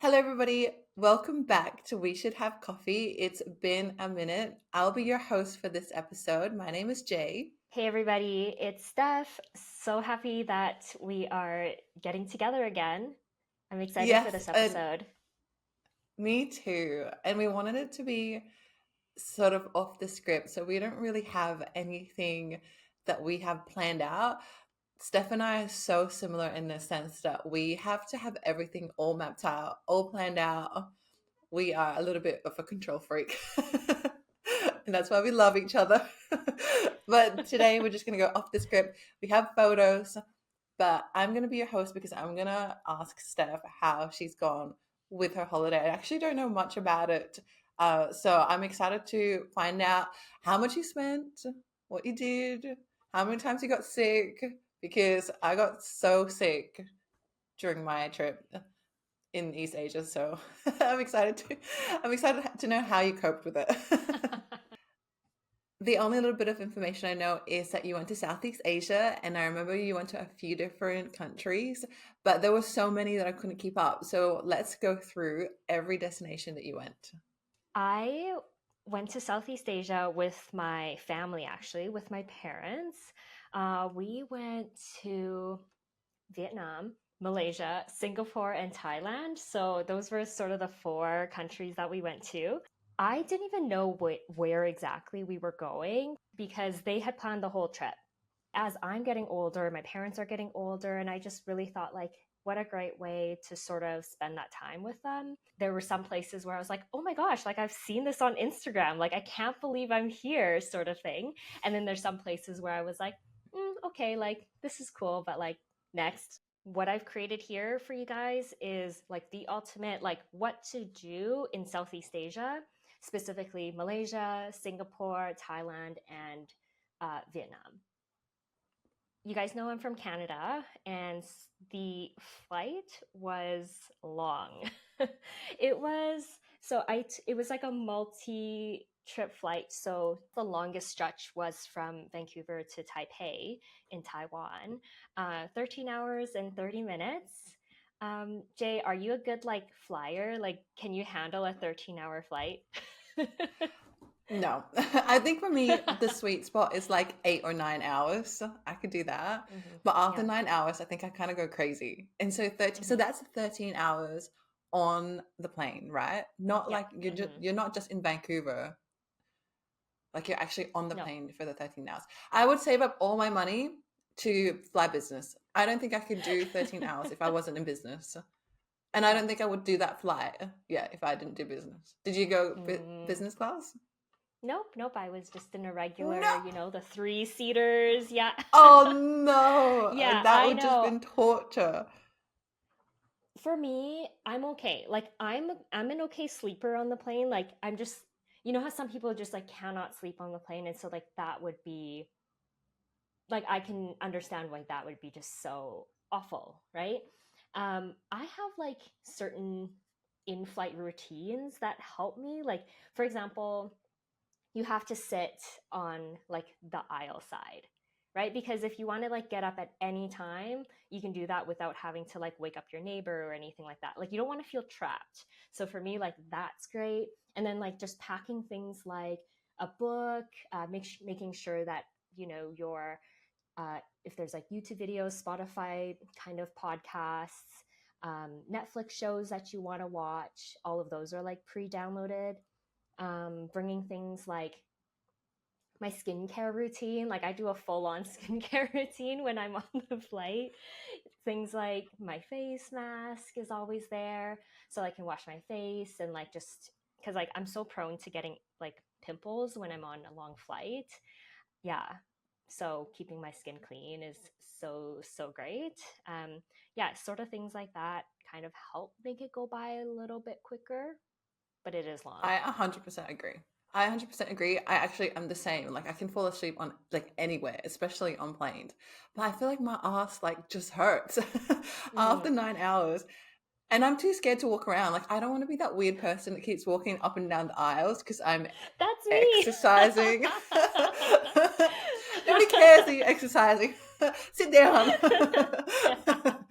Hello, everybody. Welcome back to We Should Have Coffee. It's been a minute. I'll be your host for this episode. My name is Jay. Hey everybody, it's Steph. So happy that we are getting together again. I'm excited for Yes, this episode. me too. And we wanted it to be sort of off the script, so we don't really have anything that we have planned out. Steph and I are so similar in the sense that we have to have everything all mapped out, all planned out. We are a little bit of a control freak. And that's why we love each other. But today we're just going to go off the script. We have photos, but I'm going to be your host because I'm going to ask Steph how she's gone with her holiday. I actually don't know much about it. So I'm excited to find out how much you spent, what you did, how many times you got sick, because I got so sick during my trip in East Asia. So I'm excited to know how you coped with it. The only little bit of information I know is that you went to Southeast Asia, and I remember you went to a few different countries, but there were so many that I couldn't keep up. So let's go through every destination that you went. I went to Southeast Asia with my family, actually, with my parents. We went to Vietnam, Malaysia, Singapore, and Thailand. So those were sort of the four countries that we went to. I didn't even know where exactly we were going because they had planned the whole trip. As I'm getting older, my parents are getting older, and I just really thought, like, what a great way to sort of spend that time with them. There were some places where I was like, oh my gosh, like I've seen this on Instagram. Like, I can't believe I'm here, sort of thing. And then there's some places where I was like, okay, like this is cool, but like next. What I've created here for you guys is like the ultimate, like what to do in Southeast Asia, specifically Malaysia, Singapore, Thailand, and Vietnam. You guys know I'm from Canada, and the flight was long. It was it was like a multi trip flight. So the longest stretch was from Vancouver to Taipei in Taiwan, 13 hours and 30 minutes. Jay, are you a good like flyer? Like, can you handle a 13-hour flight? No, I think for me, the sweet spot is like 8 or 9 hours. I could do that. But after Yeah. 9 hours, I think I kind of go crazy. And so so hmm that's 13 hours on the plane, right? Not Yeah. like you're not just in Vancouver. Like you're actually on the No. plane for the 13 hours. I would save up all my money to fly business. I don't think I could do 13 hours if I wasn't in business. And I Yeah. don't think I would do that flight, yeah, if I didn't do business. Did you go Mm. business class? Nope, nope. I was just in a No. regular, the three seaters. Yeah. Oh no. Yeah, That I would just know. been torture. For me, I'm okay. Like I'm an okay sleeper on the plane. Like I'm just how some people just like cannot sleep on the plane, and so like that would be like I can understand why that would be just so awful, right? I have like certain in-flight routines that help me. Like for example, you have to sit on like the aisle side, right? Because if you want to like get up at any time, you can do that without having to like wake up your neighbor or anything like that. Like you don't want to feel trapped. So for me, like that's great. And then like just packing things like a book, making sure that your if there's like YouTube videos, Spotify kind of podcasts, Netflix shows that you want to watch, all of those are like pre-downloaded. Bringing things like my skincare routine. Like I do a full on skincare routine when I'm on the flight. Things like my face mask is always there so I can wash my face and like just because like I'm so prone to getting like pimples when I'm on a long flight. Yeah. So keeping my skin clean is so great. Yeah, sort of things like that kind of help make it go by a little bit quicker, but it is long. I 100% agree. I 100% agree. I actually am the same. Like I can fall asleep on like anywhere, especially on planes. But I feel like my ass like just hurts after Mm, 9 hours. And I'm too scared to walk around. Like I don't want to be that weird person that keeps walking up and down the aisles because I'm that's me. exercising. Nobody cares that you're exercising. Sit down.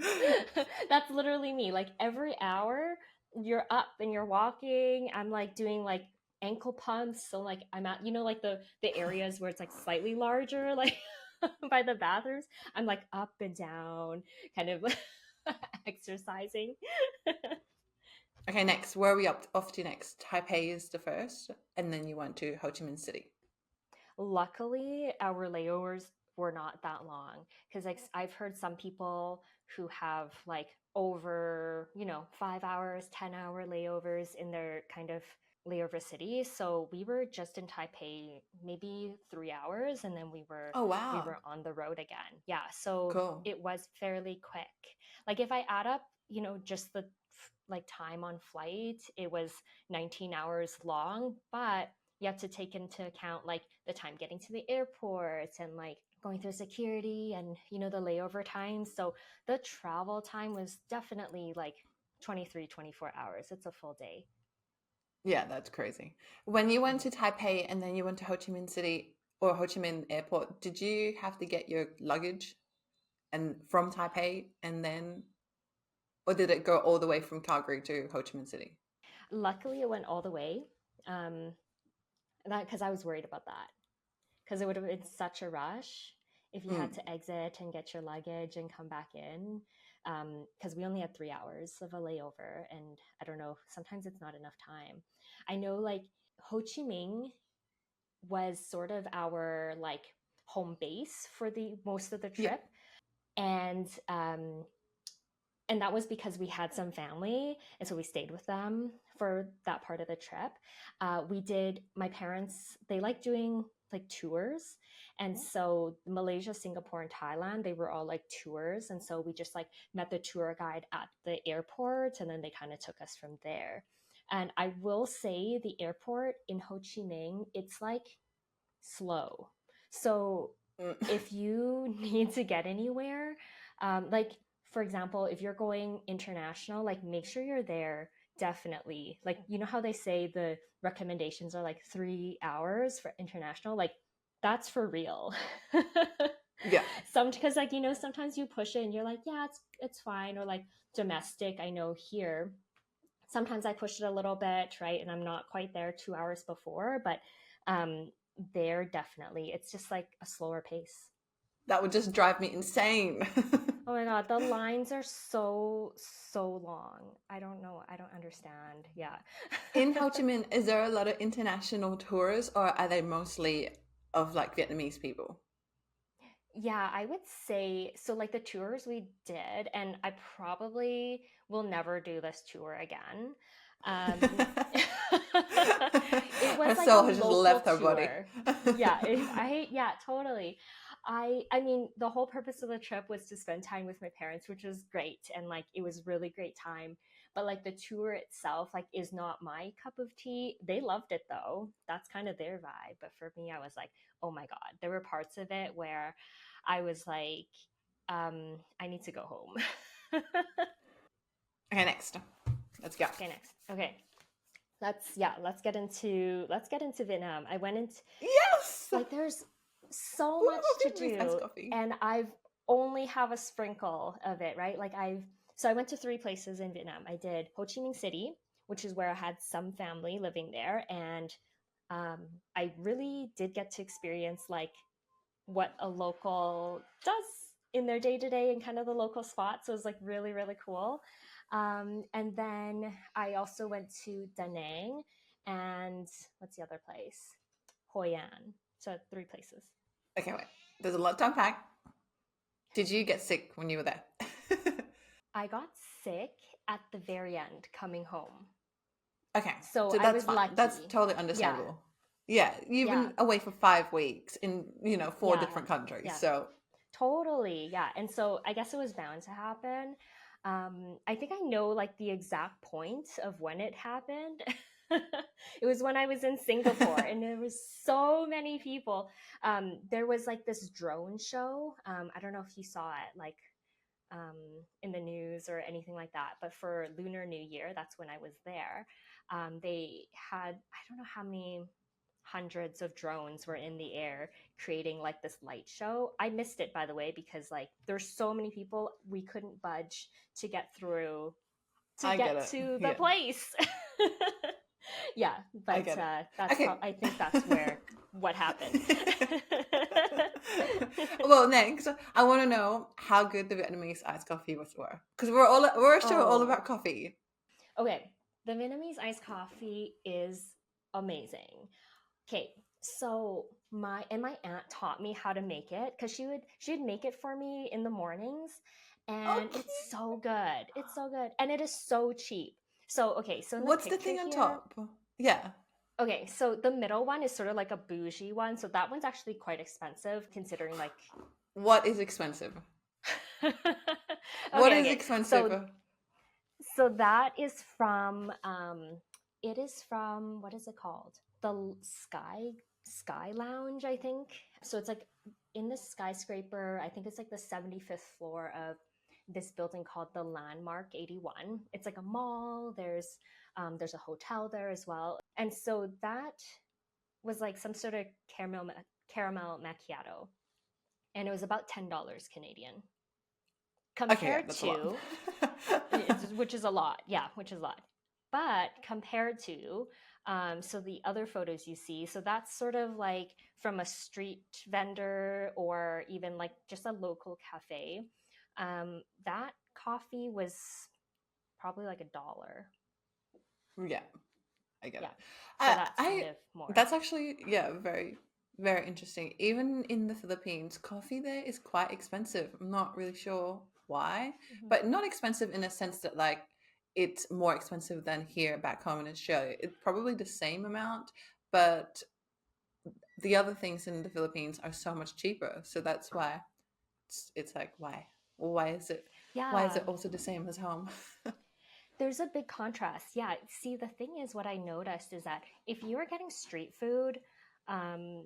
Yeah. That's literally me. Like every hour, you're up and you're walking. I'm like doing like ankle pumps. So like I'm at, like the areas where it's like slightly larger, like by the bathrooms. I'm like up and down, kind of exercising. Okay, next. Where are we up off to next? Taipei is the first, and then you went to Ho Chi Minh City. Luckily, our layovers were not that long because like I've heard some people who have like over 5 hours, 10-hour layovers in their kind of layover city. So we were just in Taipei maybe 3 hours, and then we were Oh we wow, were on the road again. Yeah, so cool. it was fairly quick. Like if I add up, just the like time on flight, it was 19 hours long, but you have to take into account like the time getting to the airport and like going through security and the layover time. So the travel time was definitely like 23, 24 hours. It's a full day. Yeah, that's crazy. When you went Mhm. to Taipei and then you went to Ho Chi Minh City or Ho Chi Minh Airport, did you have to get your luggage and from Taipei and then, or did it go all the way from Calgary to Ho Chi Minh City? Luckily it went all the way, um that because I was worried about that, because it would have been such a rush if you had Mm, to exit and get your luggage and come back in, because we only had 3 hours of a layover, and I don't know, sometimes it's not enough time. I know like Ho Chi Minh was sort of our like home base for the most of the yeah. trip, and that was because we had some family, and so we stayed with them for that part of the trip. We did, my parents, they like doing like tours, and so Malaysia, Singapore, and Thailand, they were all like tours, and so we just like met the tour guide at the airport, and then they kind of took us from there. And I will say the airport in Ho Chi Minh, it's like slow. So Mm. if you need to get anywhere, like for example, if you're going international, like make sure you're there definitely. Like, how they say the recommendations are like 3 hours for international, like that's for real. Yeah, Some because like sometimes you push it and you're like, yeah, it's fine, or like domestic. I know here sometimes I push it a little bit, right? And I'm not quite there 2 hours before, but um, there definitely, it's just like a slower pace. that would just drive me insane. Oh my God, the lines are so, so long. I don't know. I don't understand. Yeah. In Ho Chi Minh, is there a lot of international tourists or are they mostly of like Vietnamese people? Yeah, I would say so. Like the tours we did, and I probably will never do this tour again. Um, it Her was like a soul has just local left her body. tour. Yeah, yeah, totally. I mean, the whole purpose of the trip was to spend time with my parents, which was great, and like it was really great time. But like the tour itself, like, is not my cup of tea. They loved it though. That's kind of their vibe. But for me, I was like, oh my God, there were parts of it where I was like, I need to go home. Okay, next. Let's go. Okay, next. Okay, let's get into Vietnam. I went into Yes! like there's so much Ooh, to Vietnamese iced do, coffee. and I've only have a sprinkle of it, right? Like I went to three places in Vietnam. I did Ho Chi Minh City, which is where I had some family living there, and um, I really did get to experience like what a local does in their day to day and kind of the local spots. So it was like really, really cool. And then I also went to Da Nang and what's the other place? Hoi An. So three places. Okay, wait. There's a lot to unpack. Did you get sick when you were there? I got sick at the very end coming home. Okay, So so I that's was fine. That's lucky. totally Yeah. understandable. Yeah, you've Yeah. been away for 5 weeks in, four Yeah. different countries. Yeah. So, Totally. Yeah. And so I guess it was bound to happen. I think I know like the exact point of when it happened. It was when I was in Singapore and there was so many people. There was like this drone show. I don't know if you saw it like um, in the news or anything like that, but for Lunar New Year, that's when I was there. They had, I don't know how many hundreds of drones were in the air creating like this light show. I missed it, by the way, because like there's so many people, we couldn't budge to get through to I get get it. to the Yeah, place. Yeah, I but get it. that's Okay. I think that's where what happened. Well, next, I want to know how good the Vietnamese iced coffee was were, because we're a show all Oh, about coffee. okay. The Vietnamese iced coffee is amazing. Okay, so my aunt taught me how to make it because she would make it for me in the mornings, and Okay. it's so good. It's so good, and it is so cheap. So okay, so in the What's the picture thing on here, top? Yeah. okay, so the middle one is sort of like a bougie one. So that one's actually quite expensive considering like What is expensive? What okay, is okay. expensive? So that is from it is from what is it called? The Sky Lounge, I think. So it's like in the skyscraper, I think it's like the 75th floor of this building called the Landmark 81. It's like a mall. There's a hotel there as well. And so that was like some sort of caramel macchiato, and it was about $10 Canadian Okay, yeah, compared that's a lot. to which is a lot, yeah, which is a lot. But compared to so the other photos you see, so that's sort of like from a street vendor or even like just a local cafe. That coffee was probably like $1. Yeah, I get Yeah, it. so that's kind I of more. That's actually, yeah, very very interesting. Even in the Philippines, coffee there is quite expensive. I'm not really sure why, Mhm. but not expensive in a sense that like it's more expensive than here back home in Australia. It's probably the same amount, but the other things in the Philippines are so much cheaper. So that's why it's like why is it why is Yeah, it also the same as home? there's a big contrast. Yeah, see, the thing is, what I noticed is that if you are getting street food, um,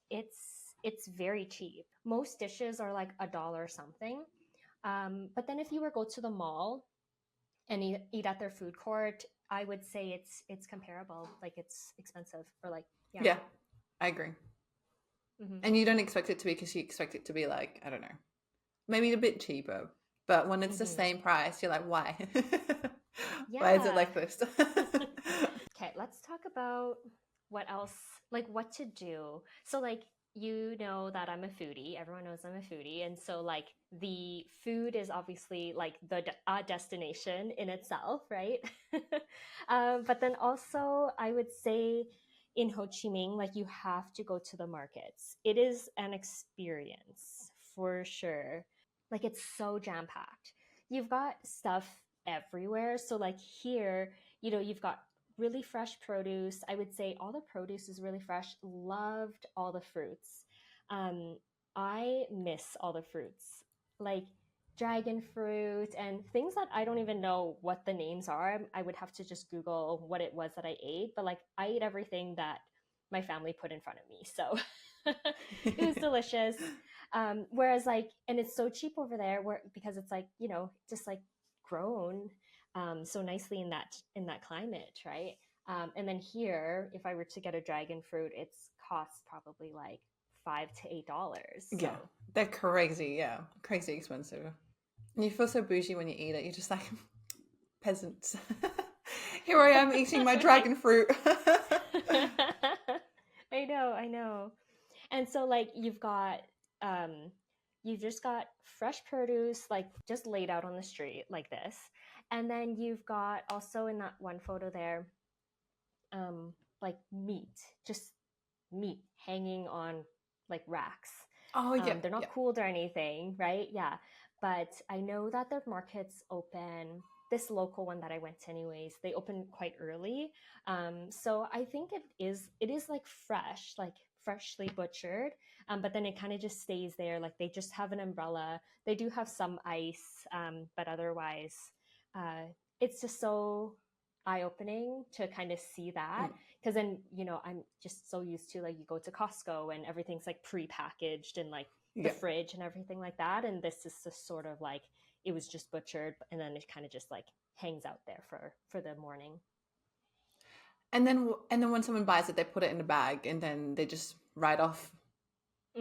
it's very cheap. Most dishes are like $1 something. But then if you were go to the mall and eat at their food court, I would say it's comparable. Like it's expensive or like yeah. Yeah, I agree. Hmm. And you don't expect it to be because you expect it to be like, I don't know, maybe a bit cheaper. But when it's the Hmm. same price, you're like, why? Why is it Yeah. like this? Okay, let's talk about what else, like what to do. So, like, you know that I'm a foodie. Everyone knows I'm a foodie. And so, like, the food is obviously like a destination in itself, right? But then also, I would say in Ho Chi Minh, like, you have to go to the markets. It is an experience for sure. Like, it's so jam packed. You've got stuff everywhere. So, like, here, you've got really fresh produce. I would say all the produce is really fresh. Loved all the fruits. Um, I miss all the fruits, like dragon fruit and things that I don't even know what the names are. I would have to just Google what it was that I ate. But like I ate everything that my family put in front of me. So it was delicious. Whereas like, and it's so cheap over there where because it's like, just like grown so nicely in that climate, right? And then here, if I were to get a dragon fruit, it's costs probably like $5 to $8. Yeah, So they're crazy. Yeah, crazy expensive. And you feel so bougie when you eat it. You're just like peasants. Here I am eating my dragon fruit. I know. And so like um you've just got fresh produce like just laid out on the street like this. And then you've got also in that one photo there like meat, just meat hanging on like racks. Oh yeah, They're yeah, not cooled or anything, right? Yeah. But I know that the markets open, this local one that I went to anyways, they open quite early. So I think it is like fresh, like freshly butchered. But then it kind of just stays there. Like they just have an umbrella. They do have some ice, but otherwise, uh, it's just so eye-opening to kind of see that mm, because then I'm just so used to like you go to Costco and everything's like pre-packaged and like the yeah. fridge and everything like that, and this is just sort of like it was just butchered and then it kind of just like hangs out there for the morning. And then when someone buys it, they put it in a bag and then they just ride off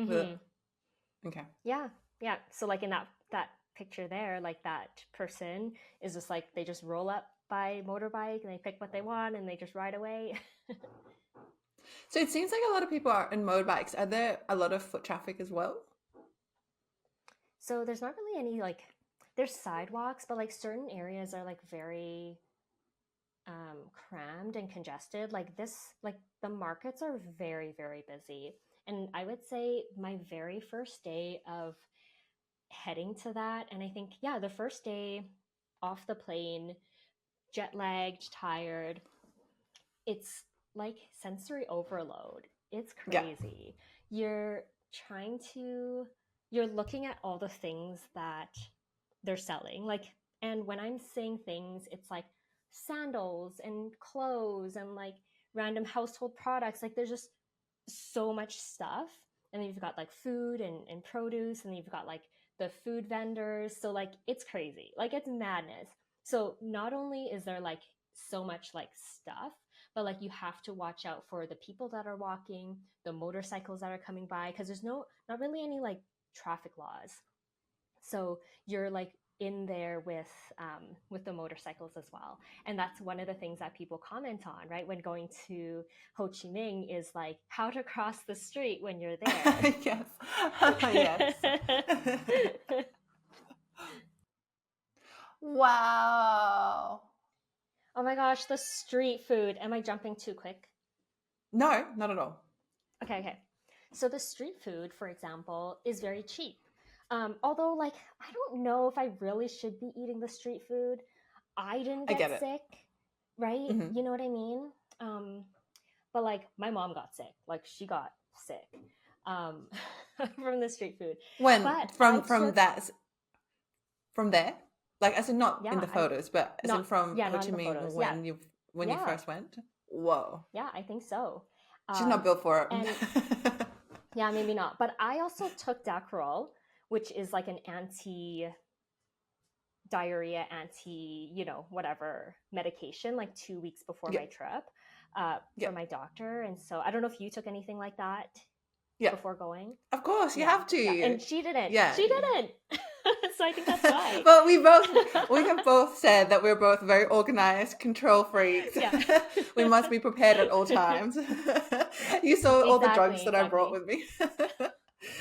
with it. Hmm. Okay. Yeah, yeah. So like in that picture there, like that person is just like they just roll up by motorbike and they pick what they want and they just ride away. So it seems like a lot of people are in motorbikes. Are there a lot of foot traffic as well? So there's not really any like there's sidewalks, but like certain areas are like very crammed and congested. Like this, like the markets are very, very busy. And I would say my very first day of heading to that, and I think, yeah, the first day off the plane, jet lagged, tired, it's like sensory overload. It's Yeah. crazy. You're trying to, you're looking at all the things that they're selling. Like, and when I'm saying things, it's like sandals and clothes and like random household products. Like, there's just so much stuff. And then you've got like food and produce, and then you've got like the food vendors. So, like, it's crazy. Like, it's madness. So, not only is there like so much like stuff, but like you have to watch out for the people that are walking, the motorcycles that are coming by, because there's not really any like traffic laws. So you're like in there with the motorcycles as well, and that's one of the things that people comment on, right, when going to Ho Chi Minh, is like how to cross the street when you're there. Yes. Yes. Wow. Oh my gosh, the street food. Am I jumping too quick? No, not at all. Okay. So the street food, for example, is very cheap. Although, like, I don't know if I really should be eating the street food. I didn't I get get it. sick, right? Hmm. You know what I mean? But like, my mom got sick. Like, she got sick um, from the street food. When But I from took, that from there, like as in not in yeah, the I photos, but as in not, from yeah, Ho not Chi in the Minh photos. Yeah, when you yeah, first went. Whoa, yeah, I think so. she's not built for And it. yeah, maybe not. But I also took Dacrol, which is like an anti diarrhea, anti, whatever medication, like 2 weeks before Yeah, my trip yeah, for my doctor. And so I don't know if you took anything like that yeah. before going. Of course, you Yeah, have yeah. to. And she didn't. Yeah. She didn't. So I think that's why. But we have both said that we're both very organized control freaks. Yeah. We must be prepared at all times. You saw all the drugs Exactly, that I brought exactly. with me.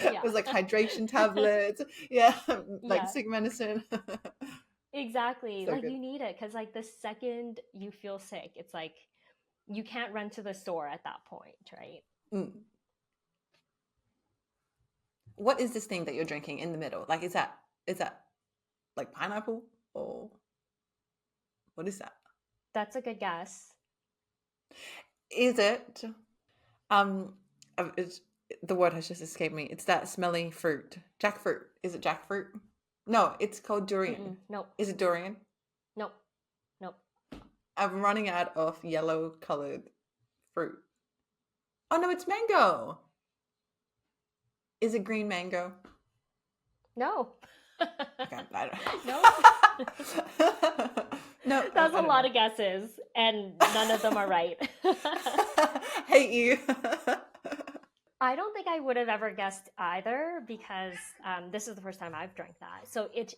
It Yeah. was like hydration tablets, yeah, like Yeah. sick medicine. Exactly. So Like, good. you need it because like the second you feel sick, it's like you can't run to the store at that point, right? Mm. What is this thing that you're drinking in the middle? Like, is that like pineapple or what is that? That's a good guess. Is it? Um, it's, the word has just escaped me. It's that smelly fruit. Jackfruit. Is it jackfruit? No, it's called durian. Mm-mm. Nope. Is it durian? Nope. Nope. I'm running out of yellow colored fruit. Oh no, it's mango. Is it green mango? No. Okay, I Nope. don't. No, That's a I don't lot know. of guesses, and none of them are right. Hate you. I don't think I would have ever guessed either because this is the first time I've drank that. So it's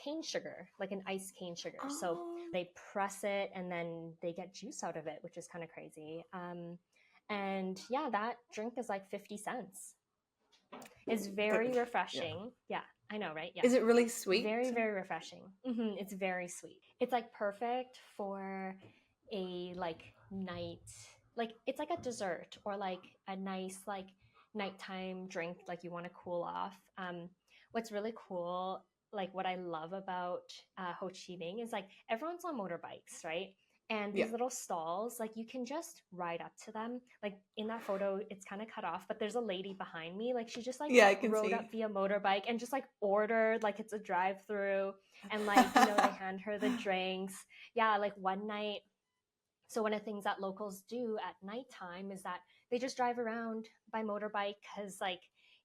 cane sugar, like an iced cane sugar. So Oh, they press it and then they get juice out of it, which is kind of crazy. And yeah, that drink is like 50 cents. It's very yeah. refreshing. Yeah, I know, right? Yeah. Is it really sweet? Very, very refreshing. It's very sweet. It's like perfect for a like night, like it's like a dessert or like a nice like nighttime drink, like you want to cool off. What's really cool, like what I love about Ho Chi Minh is like everyone's on motorbikes, right? And Yeah. these little stalls, like you can just ride up to them. Like in that photo, it's kind of cut off, but there's a lady behind me. Like she just like Yeah, I can rode see. up via motorbike and just like ordered, like it's a drive through. And like, they hand her the drinks. Yeah, like one night. So one of the things that locals do at nighttime is that they just drive around by motorbike because like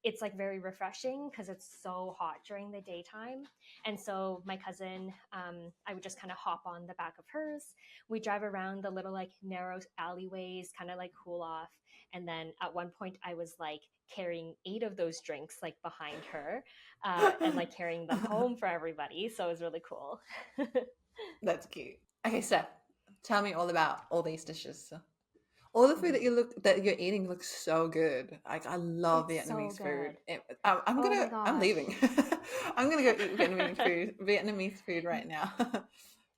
it's like very refreshing because it's so hot during the daytime. And so my cousin, I would just kind of hop on the back of hers. We drive around the little like narrow alleyways, kind of like cool off. And then at one point, I was like carrying 8 of those drinks like behind her, and like carrying them home for everybody. So it was really cool. That's cute. Okay, Steph, tell me all about all these dishes. All the food Mhm. that you're eating looks so good. Like I love It's so Vietnamese food. good. Oh my I'm gosh. leaving. I'm gonna go eat Vietnamese food right now.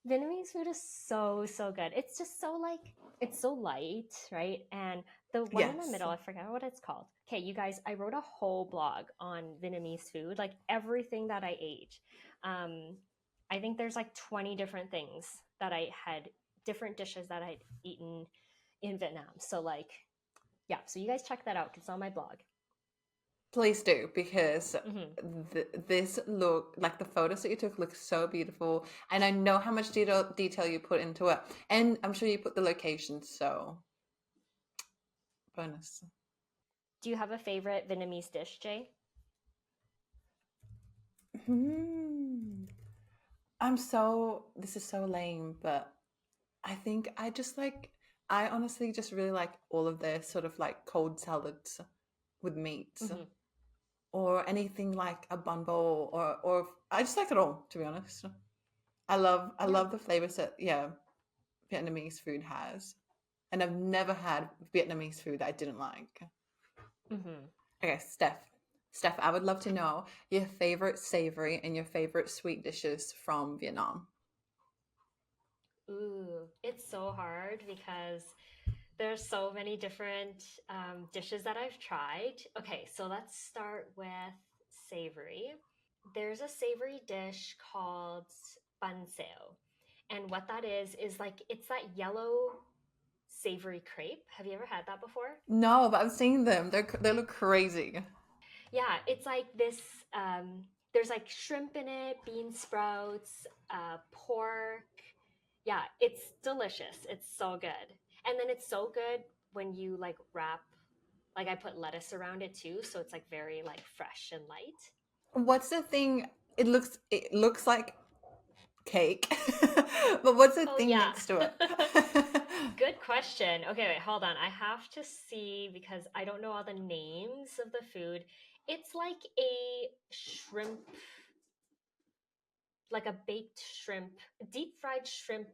Vietnamese food is so so good. It's just so like it's so light, right? And the one in the Yes, middle, I forgot what it's called. Okay, you guys, I wrote a whole blog on Vietnamese food, like everything that I ate. Um, I think there's like 20 different things that I had, different dishes that I'd eaten in Vietnam. So like, yeah, so you guys check that out. It's on my blog. please do because Hmm. this look like the photos that you took look so beautiful, and I know how much detail you put into it, and I'm sure you put the locations. So bonus. Do you have a favorite Vietnamese dish, Jay? Hmm. This is so lame, but I think I honestly just really like all of their sort of like cold salads with meats Hmm. or anything like a bun bowl or I just like it all, to be honest. I Yeah. love the flavors that Vietnamese food has. And I've never had Vietnamese food that I didn't like. Hmm. Okay, Steph, I would love to know your favorite savory and your favorite sweet dishes from Vietnam. Ooh, it's so hard because there's so many different dishes that I've tried. Okay, so let's start with savory. There's a savory dish called bun seo. And what that is like it's that yellow savory crepe. Have you ever had that before? No, but I've seen them. They look crazy. Yeah, it's like this. There's like shrimp in it, bean sprouts, pork. Yeah, it's delicious. It's so good. And then it's so good when you like wrap, like I put lettuce around it too, so it's like very like fresh and light. What's the thing? It looks like cake, but what's the Oh thing yeah. next to it? Good question. Okay, wait, hold on. I have to see because I don't know all the names of the food. It's like a shrimp, like a baked shrimp, deep fried shrimp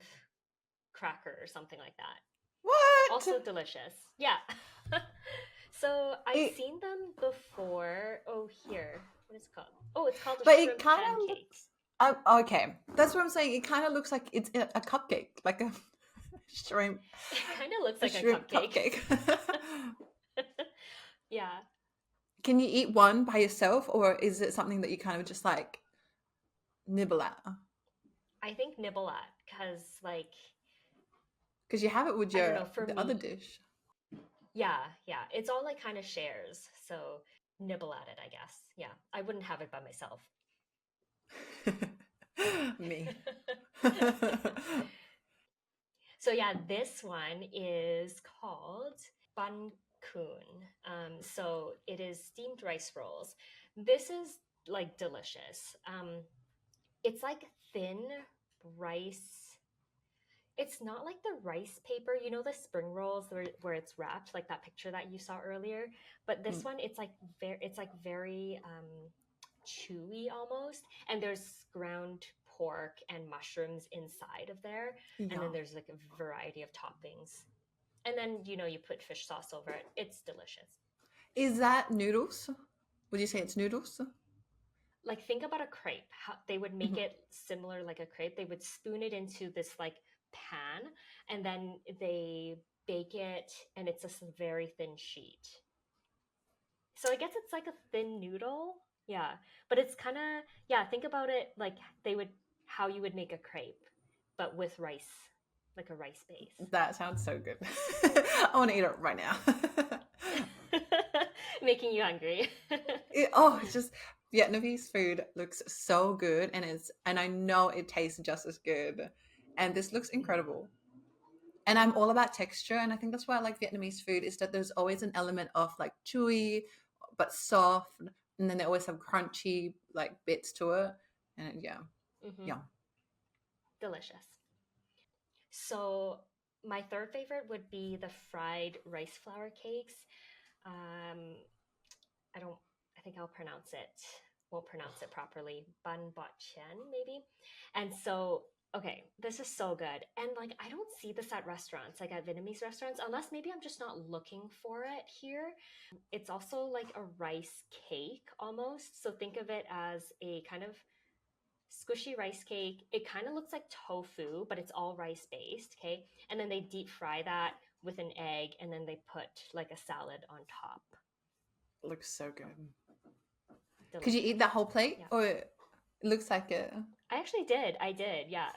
cracker or something like that. What? Also delicious. Yeah. So I've It, seen them before. Oh, here. What is it called? Oh, it's called a but it shrimp kind of pancake. looks. Okay, that's what I'm saying. It kind of looks like it's a cupcake, like shrimp, It kind of looks a like a shrimp cupcake. cupcake. Yeah. Can you eat one by yourself, or is it something that you kind of just like nibble at? I think nibble at because, like, Because you have it with I don't know, for the other me, dish. yeah, yeah. It's all like kind of shares. So nibble at it, I guess. Yeah. I wouldn't have it by myself. Me. So yeah, this one is called bun kun. So it is steamed rice rolls. This is like delicious. It's like thin rice. It's not like the rice paper, you know, the spring rolls where it's wrapped, like that picture that you saw earlier. But this one, it's like very chewy almost, and there's ground pork and mushrooms inside of there, and then Yeah. there's like a variety of toppings, and then you put fish sauce over it. It's delicious. Is that noodles? Would you say it's noodles? Like think about a crepe, how they would make Mhm. it similar like a crepe. They would spoon it into this like pan, and then they bake it, and it's a very thin sheet. So I guess it's like a thin noodle. Yeah. But it's kind of, yeah, think about it like they would, how you would make a crepe, but with rice, like a rice base. That sounds so good. I want to eat it right now. Making you hungry. It's just Vietnamese food looks so good, and I know it tastes just as good. And this looks incredible. And I'm all about texture, and I think that's why I like Vietnamese food is that there's always an element of like chewy, but soft, and then they always have crunchy like bits to it, and yeah, Mm-hmm. yum. Delicious. So my third favorite would be the fried rice flour cakes. Um, I don't. I think I'll pronounce it. Won't pronounce it properly. Ban bot chen, maybe. And so, okay, this is so good. And like, I don't see this at restaurants, like at Vietnamese restaurants, unless maybe I'm just not looking for it here. It's also like a rice cake almost. So think of it as a kind of squishy rice cake. It kind of looks like tofu, but it's all rice based. Okay. And then they deep fry that with an egg, and then they put like a salad on top. It looks so good. Could you eat Delicious. that whole plate, Yeah. or it looks like it? I actually did. I did. Yeah.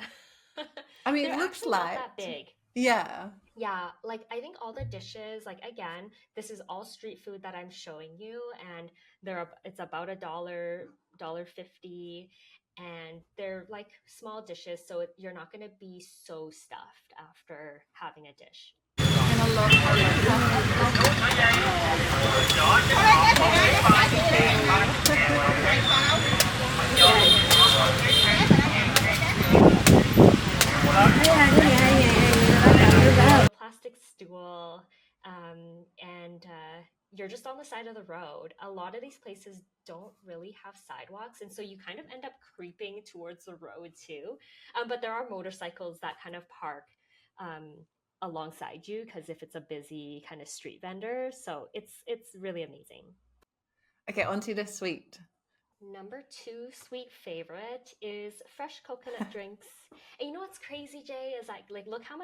I mean, They're it looks actually not that light. big. Yeah. Yeah, like I think all the dishes, like again, this is all street food that I'm showing you, and it's about dollar 50, and they're like small dishes, so you're not gonna be so stuffed after having a dish. And I love how like A plastic stool, and you're just on the side of the road. A lot of these places don't really have sidewalks, and so you kind of end up creeping towards the road too. But there are motorcycles that kind of park um, alongside you because if it's a busy kind of street vendor, so it's really amazing. okay, onto the sweet. Number two sweet favorite is fresh coconut drinks. And you know what's crazy, Jay, is like look how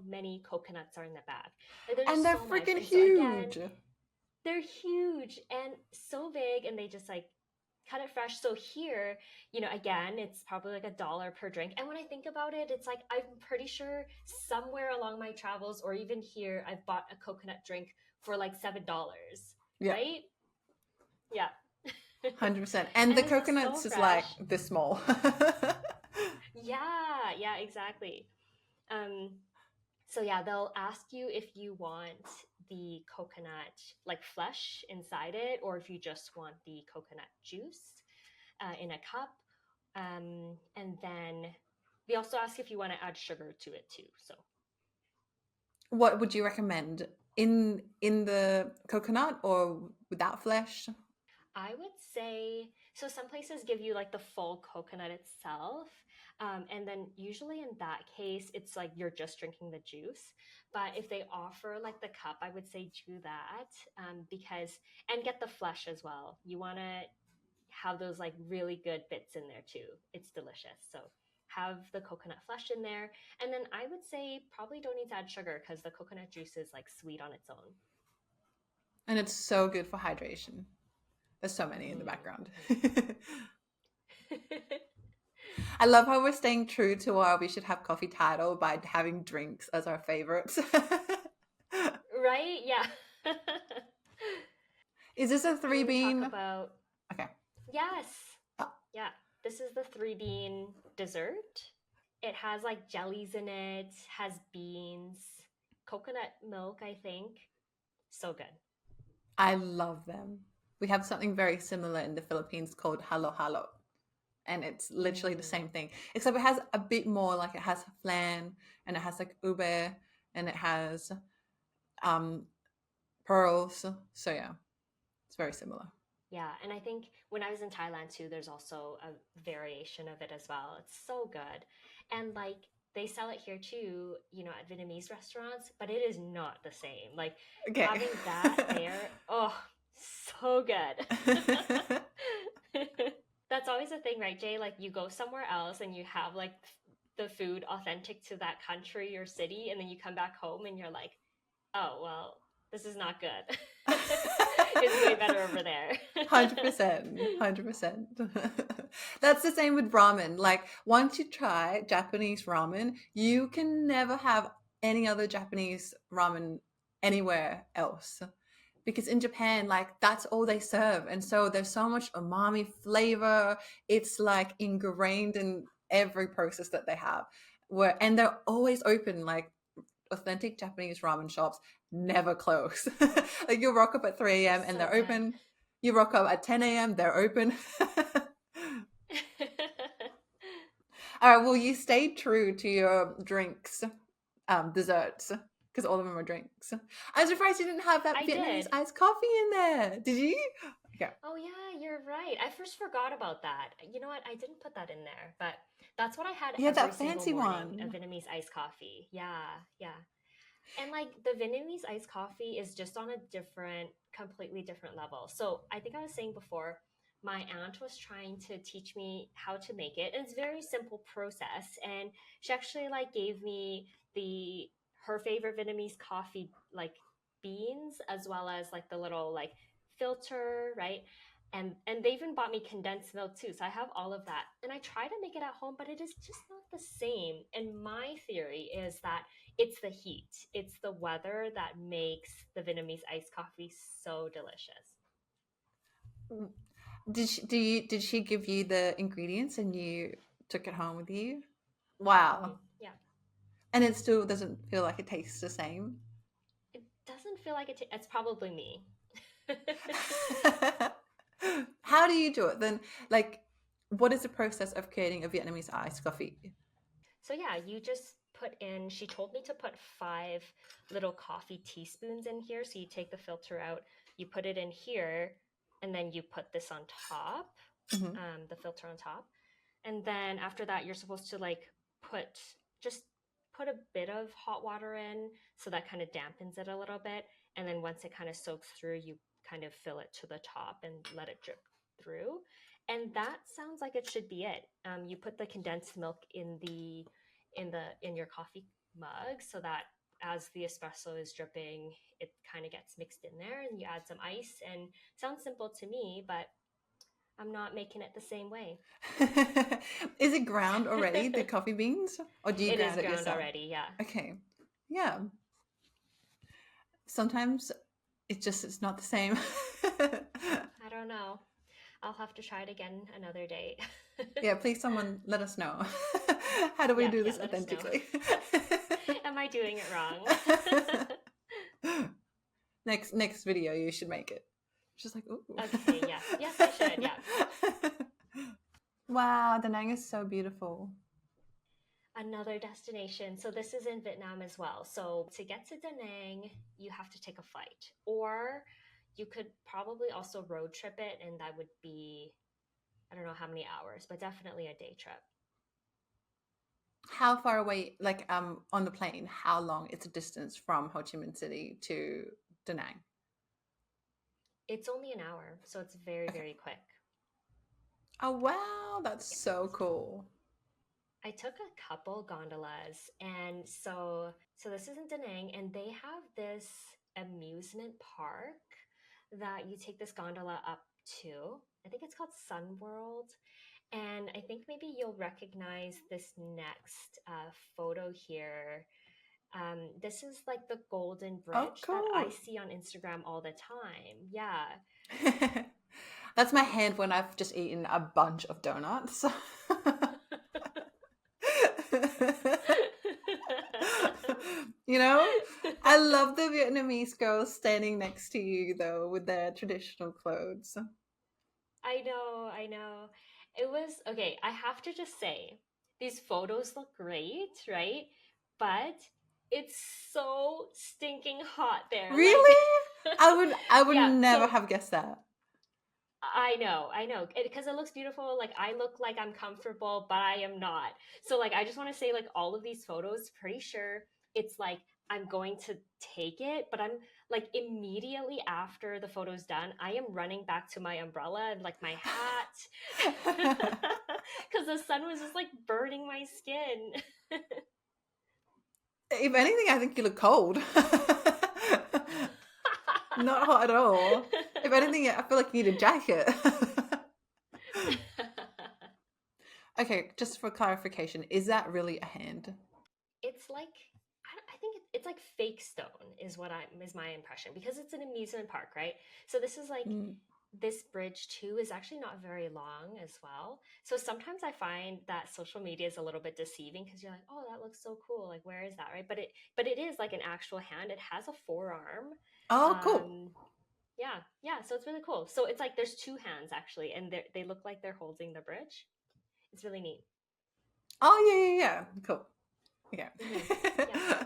many coconuts are in the bag. Like there's And just they're so much. freaking And so again, huge. they're huge and so big, and they just like cut it fresh. So here, again, it's probably like $1 per drink. And when I think about it, it's like I'm pretty sure somewhere along my travels or even here, I've bought a coconut drink for like $7, Yeah, right? Yeah. 100%. And the And it's just so coconuts is like fresh. this small. Yeah, yeah, exactly. Um, so yeah, they'll ask you if you want the coconut like flesh inside it, or if you just want the coconut juice in a cup. And then they also ask if you want to add sugar to it too. So What would you recommend, in the coconut or without flesh? I would say so. Some places give you like the full coconut itself. And then usually in that case, it's like you're just drinking the juice. But if they offer like the cup, I would say do that because, and get the flesh as well. You want to have those like really good bits in there too. It's delicious. So have the coconut flesh in there. And then I would say probably don't need to add sugar because the coconut juice is like sweet on its own. And it's so good for hydration. There's so many in the background. Mm-hmm, mm-hmm. I love how we're staying true to our we should have coffee title by having drinks as our favorites. Right? Yeah. Is this a And three when we talk bean? about, Okay. yes, Oh, yeah, this is the three bean dessert. It has like jellies in it, has beans, coconut milk, I think. So good. I love them. We have something very similar in the Philippines called halo halo. And it's literally the Mm. same thing, except it has a bit more, like it has flan and it has like ube and it has um pearls. So yeah, it's very similar. Yeah, and I think when I was in Thailand too, there's also a variation of it as well. It's so good. And like they sell it here too, at Vietnamese restaurants, but it is not the same. Like Okay. having that there, oh, so good. That's always a thing, right, Jay? Like you go somewhere else and you have like the food authentic to that country or city, and then you come back home and you're like, oh, well, this is not good. It's way better over there. 100%, 100%. That's the same with ramen. Like once you try Japanese ramen, you can never have any other Japanese ramen anywhere else. Because in Japan, like that's all they serve. And so there's so much umami flavor. It's like ingrained in every process that they have. And they're always open, like authentic Japanese ramen shops never close. Like you rock up at 3 a.m. and So they're good. open. You rock up at 10 a.m., they're open. All right, well, you stayed true to your drinks, desserts, because all of them are drinks. I'm surprised you didn't have that I Vietnamese did. iced coffee in there. Did you? Okay. Oh yeah, you're right. I first forgot about that. You know what? I didn't put that in there, but that's what I had You had every that single fancy morning, a one. Vietnamese iced coffee. Yeah, yeah. And like the Vietnamese iced coffee is just on a different, completely different level. So I think I was saying before, my aunt was trying to teach me how to make it. And it's a very simple process. And she actually like gave me the her favorite Vietnamese coffee like beans as well as like the little like filter, right? And they even bought me condensed milk too. So I have all of that. And I try to make it at home, but it is just not the same. And my theory is that it's the heat, it's the weather that makes the Vietnamese iced coffee so delicious. Did she give you the ingredients and you took it home with you? Wow. Yeah, And it still doesn't feel like it tastes the same. it doesn't feel like it's probably me. How do you do it then? Like, what is the process of creating a Vietnamese iced coffee? So yeah, you just put in. She told me to put 5 little coffee teaspoons in here. So you take the filter out, you put it in here, and then you put this on top, Mhm. the filter on top. And then after that, you're supposed to like put just put a bit of hot water in so that kind of dampens it a little bit. And then once it kind of soaks through, you kind of fill it to the top and let it drip through. And that sounds like it should be it. You put the condensed milk in your coffee mug so that as the espresso is dripping, it kind of gets mixed in there, and you add some ice. And sounds simple to me, but I'm not making it the same way. Is it ground already, the coffee beans? Or do you It is ground it ground yourself? already, yeah. Okay. Yeah. Sometimes it's not the same. I don't know. I'll have to try it again another day. Yeah, please someone let us know. How do we Yeah, do yeah, this let us know. authentically? Am I doing it wrong? Next video you should make it. Just like, ooh. Okay, yes. Yes, I should, yeah. Wow, Da Nang is so beautiful. Another destination. So this is in Vietnam as well. So to get to Da Nang, you have to take a flight. Or you could probably also road trip it, and that would be, I don't know how many hours, but definitely a day trip. How far away, like on the plane, how long it's a distance from Ho Chi Minh City to Da Nang? It's only an hour, so it's very, Okay. very quick. Oh wow, that's Yeah. so cool. I took a couple gondolas, and so this is in Da Nang, and they have this amusement park that you take this gondola up to. I think it's called Sun World, and I think maybe you'll recognize this next photo here. This is like the Golden Oh Bridge that I cool. see on Instagram all the time. Yeah. That's my hand when I've just eaten a bunch of donuts. You know, I love the Vietnamese girls standing next to you though with their traditional clothes. I know, I know. It was okay. I have to just say, these photos look great, right? But it's so stinking hot there. Like, Really? I would yeah. never So have guessed that. I know, because it looks beautiful. Like, I look like I'm comfortable, but I am not. So, like, I just want to say, like, all of these photos, pretty sure it's like I'm going to take it, but I'm like immediately after the photo's done, I am running back to my umbrella and like my hat because the sun was just like burning my skin. If anything, I think you look cold. Not hot at all. If anything, I feel like you need a jacket. Okay, just for clarification, is that really a hand? It's like I think it's like fake stone is what I is my impression because it's an amusement park, right? So this is like Mm. this bridge too is actually not very long as well. So sometimes I find that social media is a little bit deceiving because you're like, oh, that looks so cool. Like, where is that, right? But it is like an actual hand. It has a forearm. Oh, cool. Um, yeah, yeah. So it's really cool. So it's like there's two hands actually, and they look like they're holding the bridge. It's really neat. Oh, yeah, yeah, yeah. Cool. Yeah. Hmm. Yeah.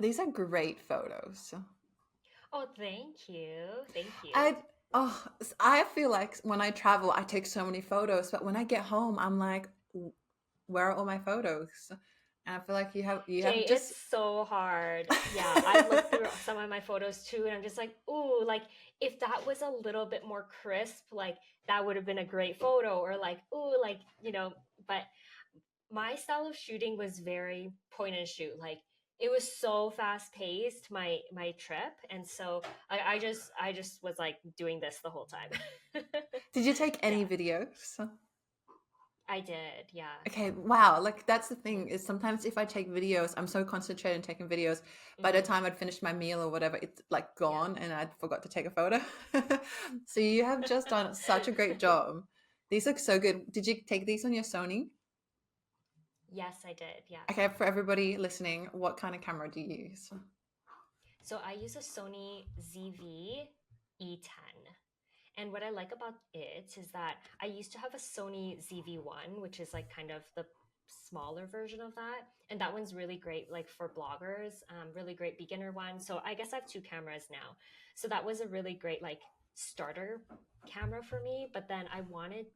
These are great photos. Oh, thank you. Thank you. I oh, I feel like when I travel, I take so many photos, but when I get home, I'm like, where are all my photos? And I feel like you have Jay, just it's so hard. Yeah, I've looked through some of my photos too, and I'm just like, ooh, like if that was a little bit more crisp, like that would have been a great photo, or like, ooh, like, but my style of shooting was very point and shoot. Like it was so fast paced, my trip, and so I just was like doing this the whole time. did you take any Yeah, videos? I did. Yeah. Okay, wow. Like that's the thing Hmm. is sometimes if I take videos, I'm so concentrated on taking videos. By the Hmm. time I'd finished my meal or whatever, it's like Yeah. gone and I'd forgot to take a photo. So you have just done such a great job. These look so good. Did you take these on your Sony? Yes, I did. Yeah. Okay, for everybody listening, what kind of camera do you use? So I use a Sony ZV E10. And what I like about it is that I used to have a Sony ZV-1, which is like kind of the smaller version of that. And that one's really great, like for bloggers, really great beginner one. So I guess I have two cameras now. So that was a really great, like, starter camera for me. But then I wanted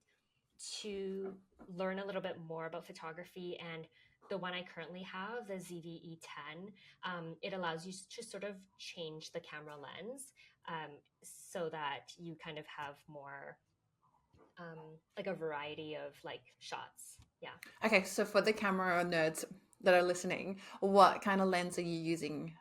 to learn a little bit more about photography, and the one I currently have, the ZVE10, it allows you to sort of change the camera lens, so that you kind of have more, like a variety of like shots. Yeah. Okay, so for the camera nerds that are listening, what kind of lens are you using?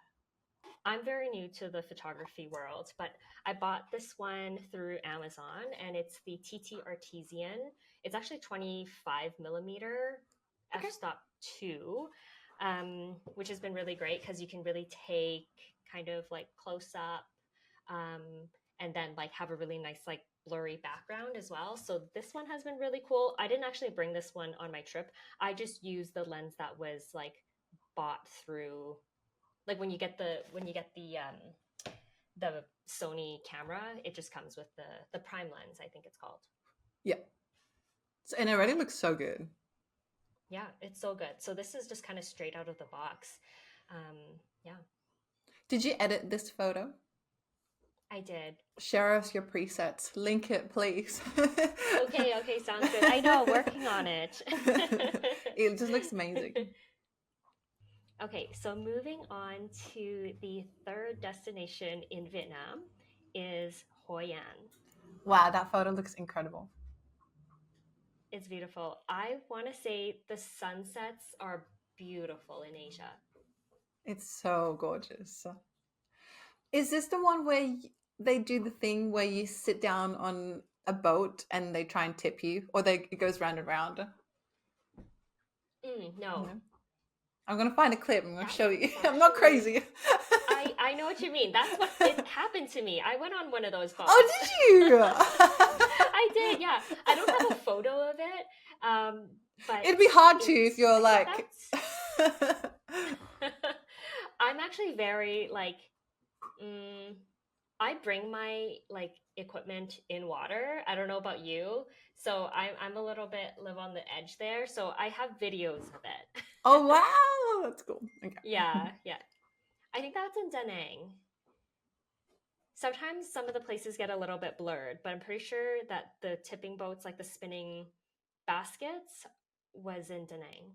I'm very new to the photography world, but I bought this one through Amazon, and it's the TT Artesian. It's actually 25 millimeter Okay. f-stop 2, which has been really great because you can really take kind of like close up, um, and then like have a really nice like blurry background as well. So this one has been really cool. I didn't actually bring this one on my trip. I just used the lens that was like bought through, like when you get the Sony camera, it just comes with the prime lens, I think it's called. Yeah. So, and it already looks so good. Yeah, it's so good. So this is just kind of straight out of the box. Um, yeah, Did you edit this photo? I did. Share us your presets. Link it, please. Okay, okay, sounds good. I know, working on it. It just looks amazing. Okay, so moving on to the third destination in Vietnam is Hoi An. Wow, that photo looks incredible. It's beautiful. I want to say the sunsets are beautiful in Asia. It's so gorgeous. Is this the one where they do the thing where you sit down on a boat and they try and tip you, or it goes round and round? No, No. I'm gonna find a clip. I'm gonna that show one you. is I'm not actually. crazy. I know what you mean. That's what it happened to me. I went on one of those boats. Oh, did you? I did, yeah. I don't have a photo of it, but It'd be hard to if it's. you're I think like. that's. I'm actually very like. Mm, I bring my like equipment in water. I don't know about you, so I'm a little bit live on the edge there. So I have videos of Oh it. wow, that's cool. Okay. Yeah, yeah. I think that's in Da Nang. Sometimes some of the places get a little bit blurred, but I'm pretty sure that the tipping boats, like the spinning baskets, was in Da Nang.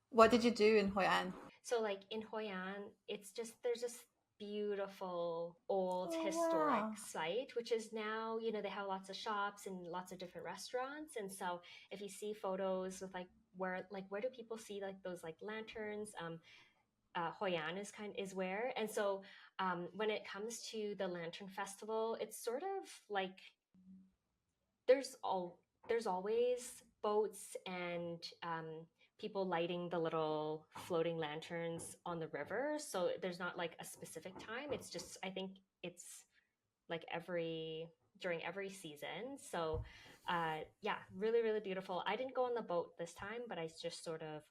What did you do in Hoi An? So like in Hoi An, it's just there's this beautiful old Oh historic wow. site, which is now, they have lots of shops and lots of different restaurants. And so if you see photos with where do people see like those like lanterns? Hoi An is where. And so when it comes to the Lantern Festival, it's sort of like there's all there's always boats and people lighting the little floating lanterns on the river. So there's not like a specific time. It's just I think it's like every during every season. So yeah, really, really beautiful. I didn't go on the boat this time, but I just sort of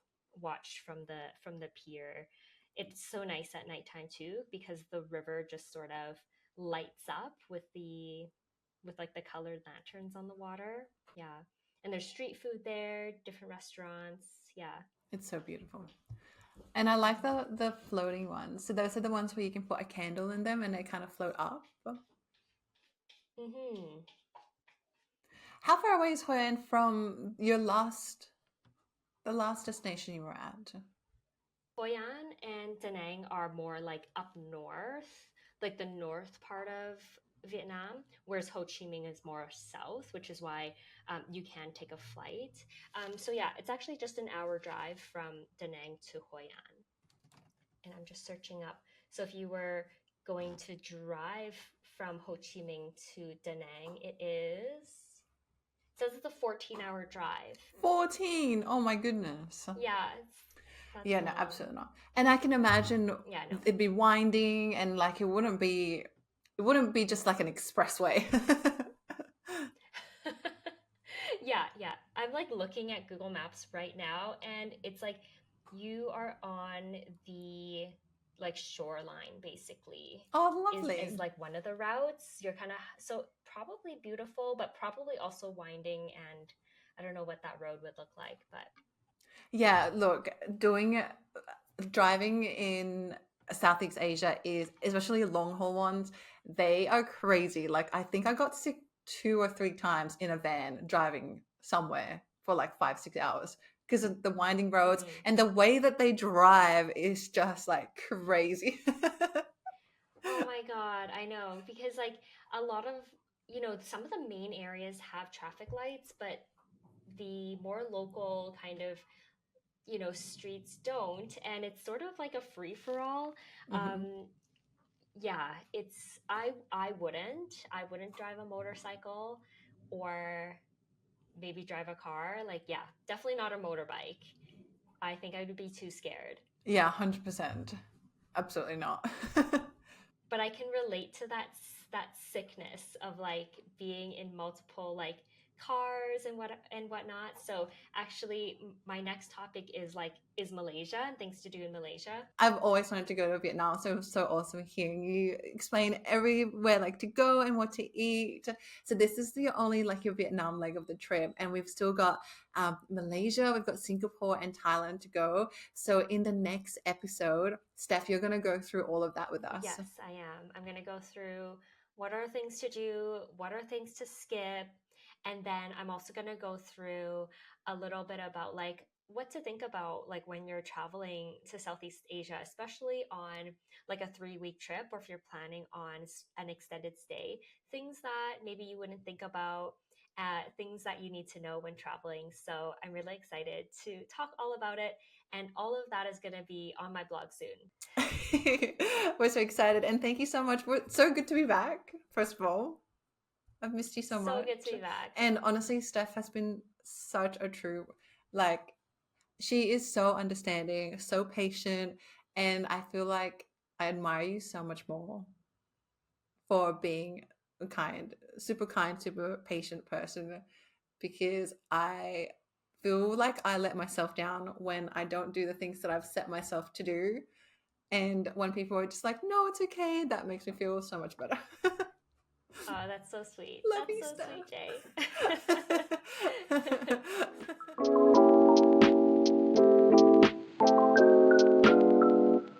watched from the pier. It's so nice at nighttime too because the river just sort of lights up with like the colored lanterns on the water. Yeah. And there's street food there, different restaurants. Yeah. It's so beautiful. And I like the floating ones. So those are the ones where you can put a candle in them and they kind of float up. Mm-hmm. How far away is Hoi An from the last destination you were at? Hoi An and Da Nang are more like up north, like the north part of Vietnam, whereas Ho Chi Minh is more south, which is why you can take a flight. So yeah, it's actually just an hour drive from Da Nang to Hoi An. And I'm just searching up. So if you were going to drive from Ho Chi Minh to Da Nang, it says it's a 14-hour drive. 14. Oh my goodness. Yeah, that's Yeah, no, long. absolutely not. And I can imagine Yeah, no. it'd be winding and like it wouldn't be just like an expressway. Yeah, yeah. I'm like looking at Google Maps right now, and it's like you are on the like shoreline basically. Oh, Is lovely. like one of the routes. You're kind of so probably beautiful, but probably also winding, and I don't know what that road would look like, but Yeah, look, doing driving in Southeast Asia is, especially long haul ones, they are crazy. Like I think I got sick 2 or 3 times in a van driving somewhere for like 5, 6 hours because of the winding roads mhm. and the way that they drive is just like crazy. Oh my God, I know. Because like a lot of, some of the main areas have traffic lights, but the more local kind of, streets don't. And it's sort of like a free for all. Mhm. Yeah, I wouldn't drive a motorcycle or maybe drive a car. Like, yeah, definitely not a motorbike. I think I would be too scared. Yeah, 100%. Absolutely not. But I can relate to that sickness of like being in multiple like cars and whatnot. So actually, my next topic is like is Malaysia and things to do in Malaysia. I've always wanted to go to Vietnam, so it was so awesome hearing you explain everywhere like to go and what to eat. So this is the only like your Vietnam leg of the trip, and we've still got Malaysia, we've got Singapore and Thailand to go. So in the next episode, Steph, you're gonna go through all of that with us. Yes, I am. I'm going to go through what are things to do, what are things to skip, and then I'm also going to go through a little bit about like what to think about like when you're traveling to Southeast Asia, especially on like a 3-week trip or if you're planning on an extended stay, things that maybe you wouldn't think about. Things that you need to know when traveling. So I'm really excited to talk all about it. And all of that is going to be on my blog soon. We're so excited, and thank you so much. We're so good to be back. First of all, I've missed you so So good to much, be back. and honestly, Steph has been such a true like she is so understanding, so patient, and I feel like I admire you so much more for being a kind, super patient person because I feel like I let myself down when I don't do the things that I've set myself to do. And when people are just like, no, it's okay, that makes me feel so much better. Oh, that's so sweet. Love That's you, so sweet, Jay. Steph.